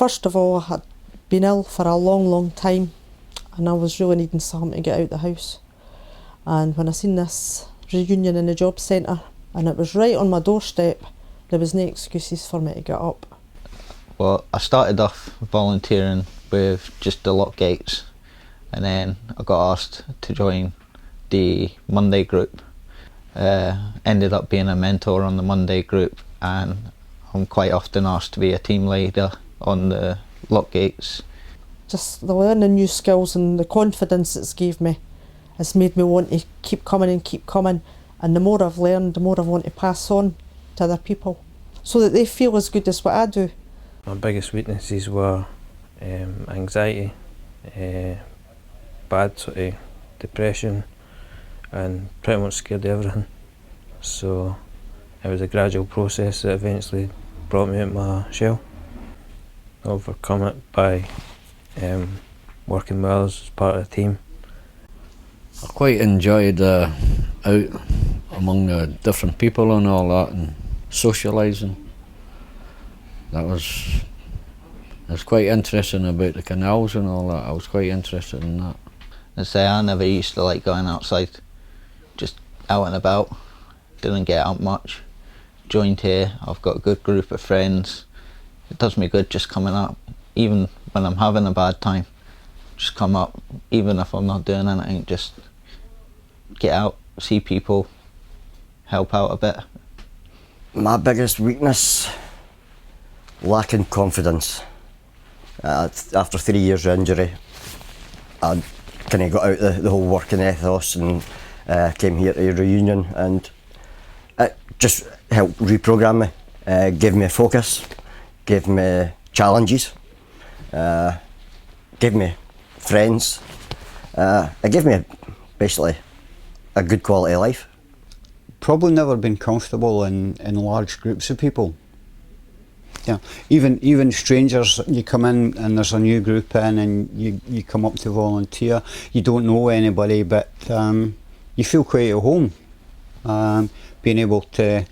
First of all, I had been ill for a long time, and I was really needing something to get out of the house. And when I seen this reunion in the job centre, and it was right on my doorstep, there was no excuses for me to get up. Well, I started off volunteering with just the lock gates, and then I got asked to join the Monday group. Ended up being a mentor on the Monday group, and I'm quite often asked to be a team leader on the lock gates. Just the learning new skills and the confidence it's gave me has made me want to keep coming, and the more I've learned, the more I want to pass on to other people so that they feel as good as what I do. My biggest weaknesses were anxiety, bad sort of depression, and pretty much scared of everything. So it was a gradual process that eventually brought me out of my shell. I overcome it by working with others as part of the team. I quite enjoyed out among different people and all that, and socialising. That was quite interesting about the canals and all that. I was quite interested in that. I say I never used to like going outside, just out and about. Didn't get out much. Joined here, I've got a good group of friends. It does me good just coming up, even when I'm having a bad time. Just come up, even if I'm not doing anything, just get out, see people, help out a bit. My biggest weakness, lacking confidence. After 3 years of injury, I kind of got out the whole working ethos and came here to a reunion, and it just helped reprogram me, gave me a focus, gave me challenges, gave me friends. It gave me basically a good quality of life. Probably never been comfortable in large groups of people. Yeah, even strangers, you come in and there's a new group in and you come up to volunteer. You don't know anybody, but you feel quite at home. Being able to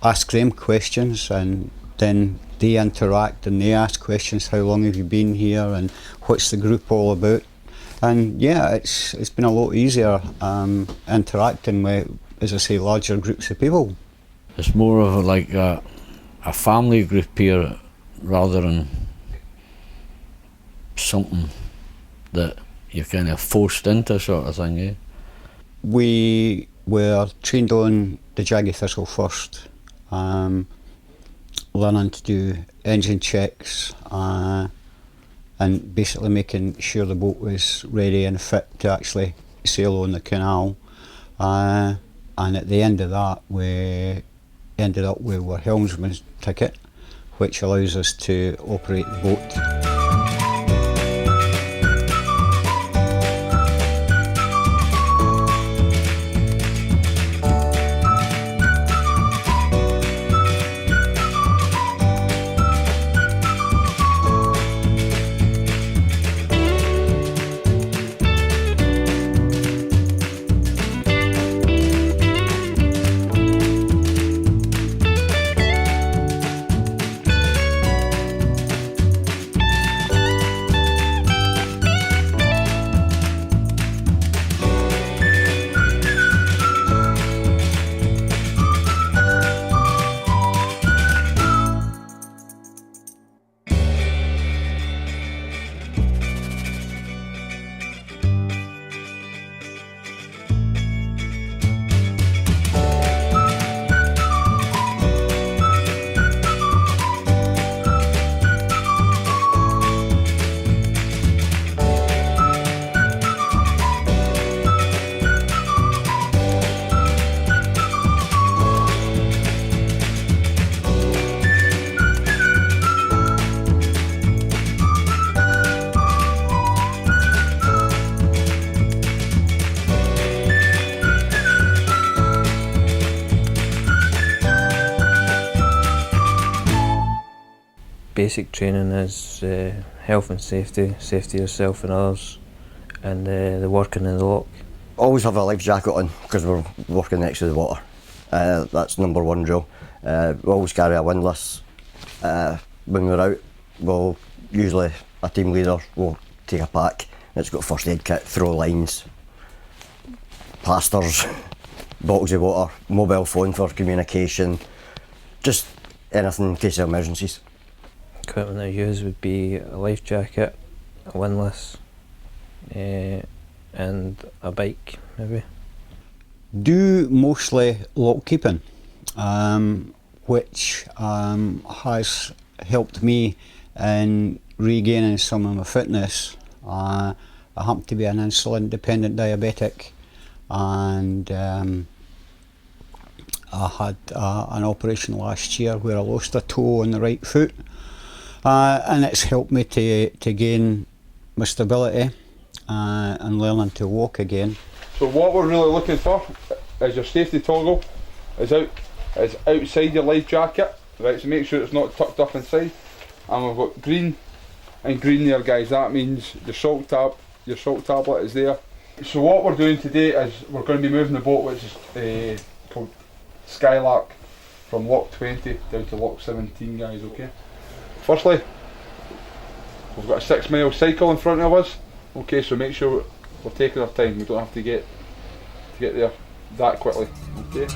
ask them questions, and then they interact and they ask questions. How long have you been here, and what's the group all about? And yeah, it's been a lot easier interacting with, as I say, larger groups of people. It's more of a family group here rather than something that you're kind of forced into, sort of thing. Yeah? We were trained on the Jaggy Thistle first, learning to do engine checks and basically making sure the boat was ready and fit to actually sail on the canal. And at the end of that, we ended up with our helmsman's ticket, which allows us to operate the boat. Basic training is health and safety, safety of yourself and others, and the working in the lock. Always have a life jacket on because we're working next to the water. That's number one drill. We always carry a windlass when we're out. well, usually a team leader will take a pack that's got first aid kit, throw lines, plasters, bottles of water, mobile phone for communication, just anything in case of emergencies. Equipment I use would be a life jacket, a windlass, and a bike maybe. Do mostly lock keeping, which has helped me in regaining some of my fitness. I happen to be an insulin dependent diabetic, and I had an operation last year where I lost a toe on the right foot, and it's helped me to gain my stability and learning to walk again. So what we're really looking for is your safety toggle is outside your life jacket, right? So make sure it's not tucked up inside. And we've got green and green there, guys. That means your salt tablet is there. So what we're doing today is we're going to be moving the boat, which is called Skylark, from lock 20 down to lock 17, guys. Okay. Firstly, we've got a 6 mile cycle in front of us. Okay, so make sure we're taking our time. We don't have to get there that quickly. Okay.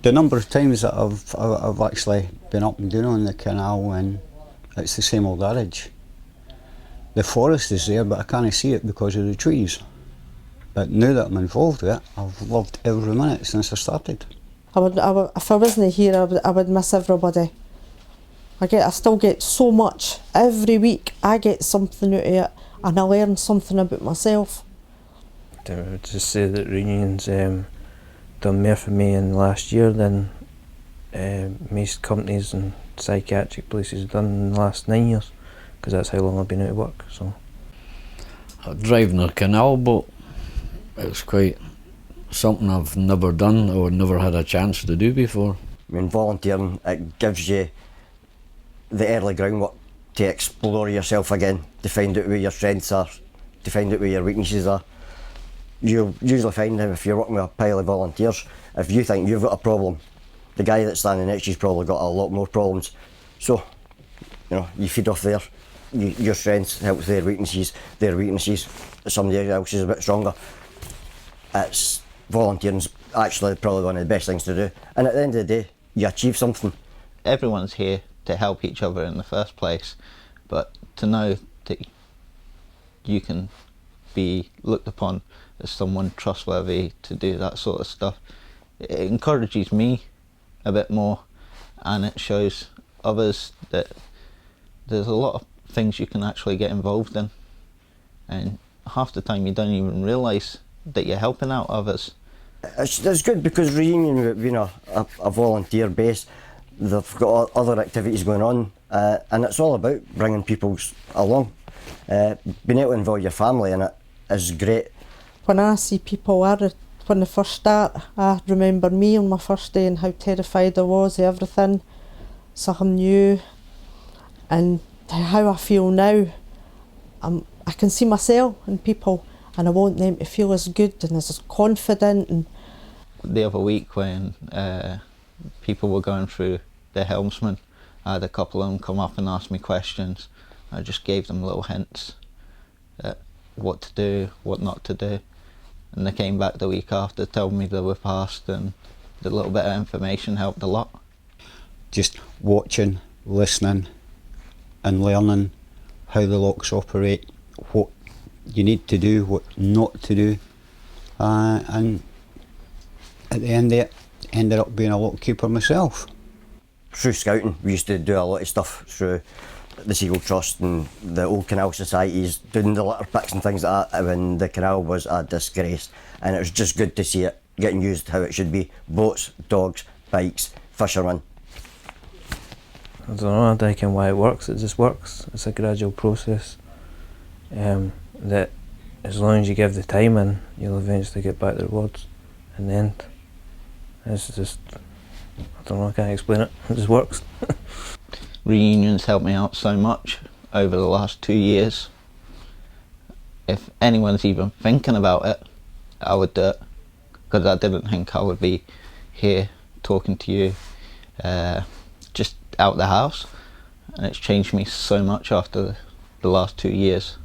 The number of times that I've actually been up and down on the canal, and it's the same old adage. The forest is there, but I can't see it because of the trees. But now that I'm involved with it, I've loved every minute since I started. I would, if I wasn't here, I would miss everybody. I still get so much. Every week I get something out of it, and I learn something about myself. I would just say that reunions done more for me in the last year than most companies and psychiatric places have done in the last 9 years, because that's how long I've been out of work. So Driving the canal boat, it's quite something I've never done or never had a chance to do before. I mean, volunteering, it gives you the early groundwork to explore yourself again, to find out where your strengths are, to find out where your weaknesses are. You'll usually find that if you're working with a pile of volunteers, if you think you've got a problem, the guy that's standing next to you's probably got a lot more problems. So, you feed off there. your strengths helps their weaknesses, somebody else is a bit stronger. It's volunteering's actually probably one of the best things to do, and at the end of the day you achieve something. Everyone's here to help each other in the first place, but to know that you can be looked upon as someone trustworthy to do that sort of stuff, it encourages me a bit more, and it shows others that there's a lot of things you can actually get involved in, and half the time you don't even realise that you're helping out others. It's good because Reunion, being a volunteer base, they've got other activities going on, and it's all about bringing people along. Being able to involve your family in it is great. When I see people, when they first start, I remember me on my first day and how terrified I was of everything, something new, and how I feel now. I can see myself in people, and I want them to feel as good and as confident. And the other week when people were going through their helmsman, I had a couple of them come up and ask me questions. I just gave them little hints at what to do, what not to do, and they came back the week after, told me they were passed, and the little bit of information helped a lot. Just watching, listening and learning how the locks operate, what you need to do, what not to do, and at the end of it, ended up being a lock keeper myself. Through scouting, we used to do a lot of stuff through the Seagull Trust and the old Canal societies, doing the litter picks and things like that when the canal was a disgrace, and it was just good to see it getting used how it should be. Boats, dogs, bikes, fishermen. I don't know, I don't know why it works, it just works. It's a gradual process that as long as you give the time in, you'll eventually get back the rewards in the end. It's just, I don't know, I can't explain it, it just works. Reunions helped me out so much over the last 2 years. If anyone's even thinking about it, I would do it, because I didn't think I would be here talking to you just out the house, and it's changed me so much after the last 2 years.